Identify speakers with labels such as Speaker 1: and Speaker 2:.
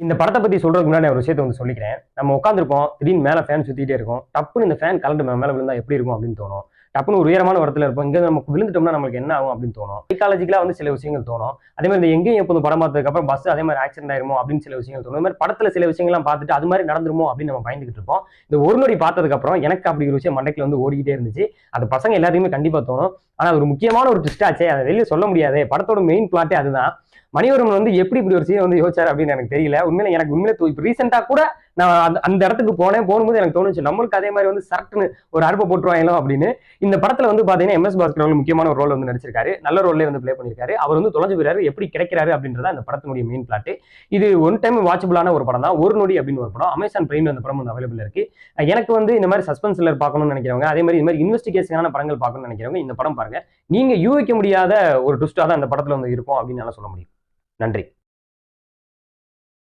Speaker 1: இந்த படத்தை பத்தி சொல்றதுக்கு முன்னாடி ஒரு விஷயத்தை வந்து சொல்லிக்கிறேன். நம்ம உட்காந்துருப்போம், திடீர்னு மேல ஃபேன் சுத்திட்டே இருக்கும். டப்புன்னு இந்த ஃபேன் கழண்டு மேல விழுந்தா எப்படி இருக்கும் அப்படின்னு தோணும். டப்புன்னு ஒரு உயரமான இடத்துல இருப்போம். இங்க நமக்கு விழுந்துட்டோம்னா நமக்கு என்ன ஆகும் அப்படின்னு தோணும். சைக்காலஜிக்கலா வந்து சில விஷயங்கள் தோணும். அதே மாதிரி இந்த எங்கேயும் எப்போதும் படம் பார்த்ததுக்கு அப்புறம் பஸ் அதே மாதிரி ஆக்சிடென்ட் ஆயிருமோ அப்படின்னு சில விஷயங்கள் தோணும். இந்த மாதிரி படத்துல சில விஷயங்கள்லாம் பார்த்துட்டு அது மாதிரி நடந்துருமோ அப்படின்னு நம்ம பயந்துகிட்டு இருப்போம். இந்த ஒரு நொடி பார்த்ததுக்கு அப்புறம் எனக்கு அப்படி ஒரு விஷயம் மண்டைக்குள்ள வந்து ஓடிக்கிட்டே இருந்துச்சு. அது பசங்க எல்லாத்தையுமே கண்டிப்பா தோணும். ஆனா அது ஒரு முக்கியமான ஒரு ட்விஸ்ட் ஆச்சே, அதை வெளியே சொல்ல முடியாது. படத்தோட மெயின் பிளாட்டே அதுதான். மணிவர்மன் வந்து எப்படி இப்படி ஒரு சீன் வந்து யோசிச்சாரு அப்படின்னு எனக்கு தெரியல. உண்மையிலே இப்போ ரீசெண்டா கூட நான் அந்த இடத்துக்கு போகும்போது எனக்கு தோணுச்சு நம்மளுக்கு அதே மாதிரி வந்து சரட்டுன்னு ஒரு அறுப்பை போட்டுருவாங்களோ அப்படின்னு. இந்த படத்துல வந்து பாத்தீங்கன்னா MS பாஸ்கர் வந்து முக்கியமான ஒரு ரோல் வந்து நடிச்சிருக்காரு. நல்ல ரோல்லே வந்து ப்ளே பண்ணிருக்காரு. அவர் வந்து தொலைஞ்சு போயிறாரு, எப்படி கிடைக்கிறாரு அப்படின்றத அந்த படத்தினுடைய மெயின் பிளாட். இது ஒன் டைம் வாட்சபிளான ஒரு படம் தான். ஒரு நொடி அப்படின்னு ஒரு படம் அமேசான் பிரைம்ல அந்த படம் வந்து அவைலபிள் இருக்கு. எனக்கு வந்து இந்த மாதிரி சஸ்பென்ஸ் த்ரில்லர் பார்க்கணும்னு நினைக்கிறவங்க, அதே மாதிரி இந்த மாதிரி இன்வெஸ்டிகேஷனான படங்கள் பார்க்கணும்னு நினைக்கிறவங்க இந்த படம் பாருங்க. நீங்க யூகிக்க முடியாத ஒரு ட்விஸ்டா தான் இந்த படத்துல வந்து இருக்கும் அப்படின்னு சொல்ல முடியும். நன்றி.